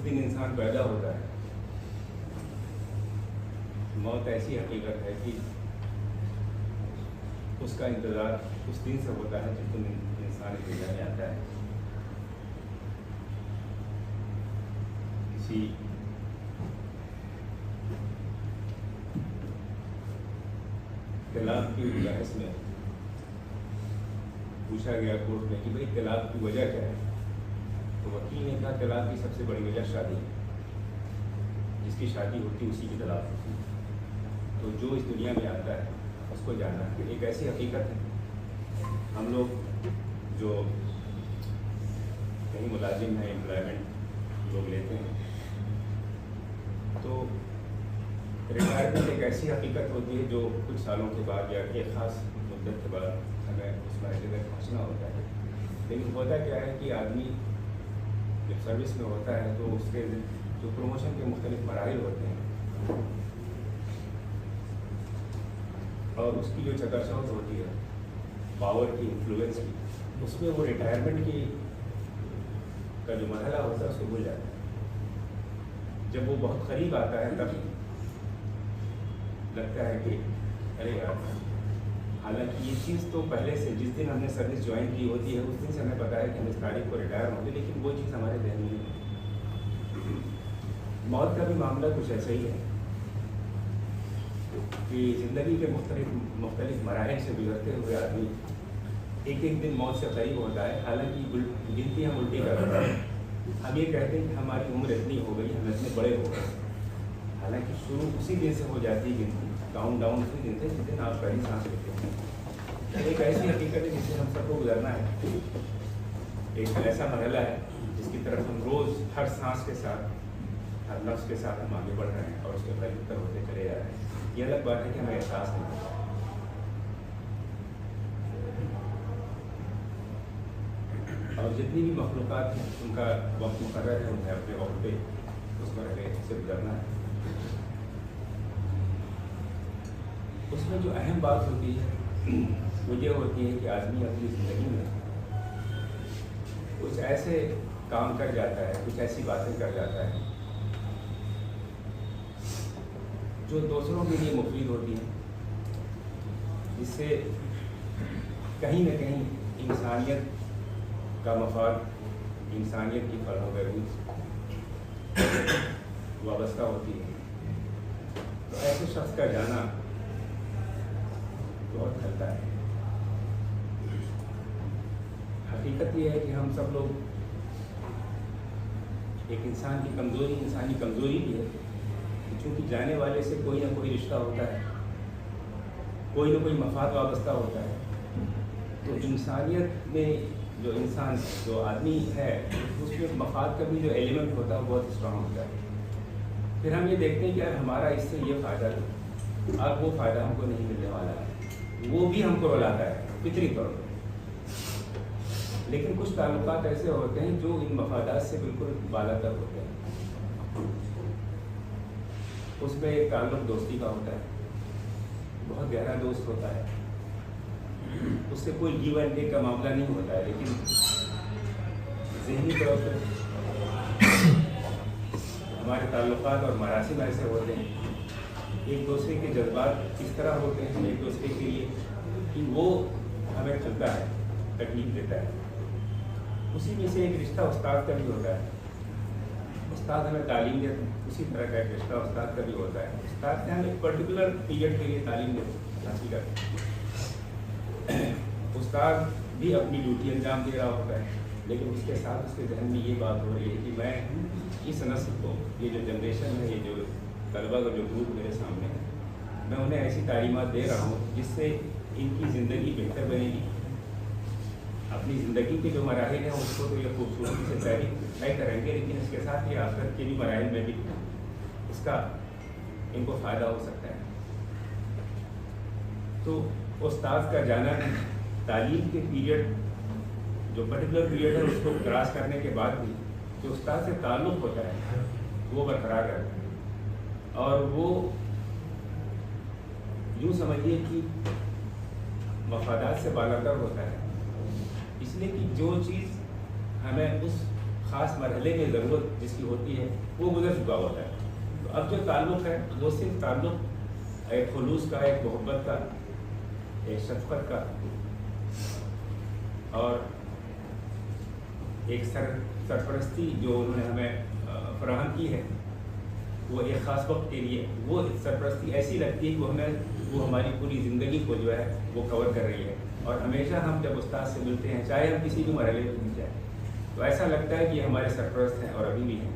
दिन इंसान पैदा होता है, मौत ऐसी हकीकत है कि उसका इंतज़ार उस दिन से होता है जिस दिन इंसान इस दुनिया में आता है। किसी तलाक की बहस में पूछा गया कोर्ट में कि भाई तलाक की वजह क्या है, तो वकील ने कहा तलाक की सबसे बड़ी वजह शादी है, जिसकी शादी होती उसी की तलाक होती है। तो जो इस दुनिया में आता है उसको जानना है। एक ऐसी हकीकत है, हम लोग जो कहीं मुलाजिम हैं, एम्प्लॉयमेंट लोग लेते हैं, तो रिटायरमेंट एक ऐसी हकीकत होती है जो कुछ सालों के बाद या एक ख़ास मुद्दत के बाद हमें उस मरहले तक पहुँचना होता है। लेकिन होता क्या है कि आदमी जब सर्विस में होता है तो उसके जो प्रमोशन के मुख्तलिफ मराहिल होते हैं और उसकी जो चकाचौंध होती है पावर की, इन्फ्लुएंस की, उसमें वो रिटायरमेंट की का जो मरहला होता है उसको भूल जाता है। जब वो बहुत करीब आता है तब लगता है कि अरे यार, हालांकि ये चीज़ तो पहले से जिस दिन हमने सर्विस ज्वाइन की होती है उस दिन से हमें पता है कि हम इस तारीख को रिटायर होंगे, लेकिन वो चीज़ हमारे ध्यान में नहीं है। मौत का भी मामला कुछ ऐसा ही है कि ज़िंदगी के मुख्तलिफ मराहिल से गुजरते हुए आदमी एक एक दिन मौत से करीब होता है। हालांकि गिनती हम उल्टी कर रहे हैं, हम ये कहते हैं कि हमारी उम्र इतनी हो गई, हम इतने बड़े हो गए। हालांकि शुरू उसी दिन से हो जाती है गिनती, काउंट डाउन उसी दिन से जिस दिन आप पहली सांस लेते हैं। एक ऐसी हकीकत है जिससे हम सबको गुजरना है। एक ऐसा मरहला है जिसकी तरफ हम रोज़ हर सांस के साथ, हर लफ्ज़ के साथ हम आगे बढ़ रहे हैं और उसके प्रत्युत्तर होते चले जा रहे हैं। ये अलग बात है कि हमें एहसास नहीं है। और जितनी भी मखलूक़ात हैं उनका वक्त मुकर्रर है, उन्हें अपने वक्त पे उस मरहले से गुजरना है। उसमें जो अहम बात होती है वो ये होती है कि आदमी अपनी ज़िंदगी में कुछ ऐसे काम कर जाता है, कुछ ऐसी बातें कर जाता है जो दूसरों के लिए मुफीद होती हैं, जिससे कहीं न कहीं इंसानियत का मफाद, इंसानियत की फलाह बहबूद वाबस्ता होती है। तो ऐसे शख्स का जाना बहुत खलता है। हकीकत ये है कि हम सब लोग, एक इंसान की कमज़ोरी, इंसानी कमज़ोरी भी है कि चूँकि जाने वाले से कोई ना कोई रिश्ता होता है, कोई ना कोई मफाद वाबस्ता होता है। तो इंसानियत में जो इंसान, जो आदमी है, उसमें मफाद का भी जो एलिमेंट होता है वो बहुत स्ट्रांग होता है। फिर हम ये देखते हैं कि यार हमारा इससे ये फ़ायदा था, अब वो फ़ायदा हमको नहीं मिलने वाला है, वो भी हमको रुलाता है फितरी तौर पर। लेकिन कुछ ताल्लुकात ऐसे होते हैं जो इन मफादात से बिल्कुल बालातर होते हैं। उसमें एक ताल्लुक दोस्ती का होता है, बहुत गहरा दोस्त होता है, उससे कोई गिव एंड टेक का मामला नहीं होता है, लेकिन ज़हनी तौर पर हमारे ताल्लुकात और मरासिम ऐसे होते हैं, एक दूसरे के जज्बात इस तरह होते हैं एक दूसरे के लिए कि वो हमें खलता है, तकलीफ देता है। उसी में से एक रिश्ता उस्ताद का भी होता है। उस्ताद हमें तालीम देते हैं, उसी तरह का एक रिश्ता उस्ताद का भी होता है। उस्ताद से हम एक पर्टिकुलर पीरियड के लिए तालीम हासिल करते हैं। उस्ताद भी अपनी ड्यूटी अंजाम दे रहा होता है, लेकिन उसके साथ उसके जहन में ये बात हो रही है कि मैं इस नस्ल को, ये जो जनरेशन है, ये जो तलबा का जो ग्रुप मेरे सामने है, मैं उन्हें ऐसी तालीमात दे रहा हूँ जिससे इनकी ज़िंदगी बेहतर बनेगी। अपनी ज़िंदगी के जो मराहिल हैं उसको तो ये खूबसूरती से तय करेंगे, लेकिन इसके साथ ये आखिरत के भी मराहिल में भी इसका इनको फ़ायदा हो सकता है। तो उस्ताद का जाना, तालीम के पीरियड, जो पर्टिकुलर पीरियड है उसको क्रॉस करने के बाद भी जो उस्ताद से ताल्लुक़ होता है वो बरकरार रहता है। और वो यूँ समझिए कि मफादात से बालातर होता है, इसलिए कि जो चीज़ हमें उस ख़ास मरहले में ज़रूरत जिसकी होती है वो गुजर चुका होता है। तो अब जो ताल्लुक़ है वो सिर्फ ताल्लुक़ एक खुलूस का, एक मोहब्बत का, एक शफ़क़त का और एक सरपरस्ती जो उन्होंने हमें फराहम की है वो एक ख़ास वक्त के लिए, वो सरपरस्ती ऐसी लगती है कि वो हमारी पूरी ज़िंदगी को जो है वो कवर कर रही है। और हमेशा हम जब उस्ताद से मिलते हैं, चाहे हम किसी भी मरहले में मिल जाए, तो ऐसा लगता है कि हमारे सरपरस्त हैं और अभी भी हैं।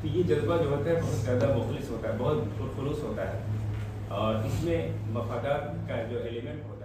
तो ये जज्बा जो होता है बहुत ज़्यादा मुखलिस होता है, बहुत खुलूस होता है और इसमें मफादात का जो एलिमेंट होता है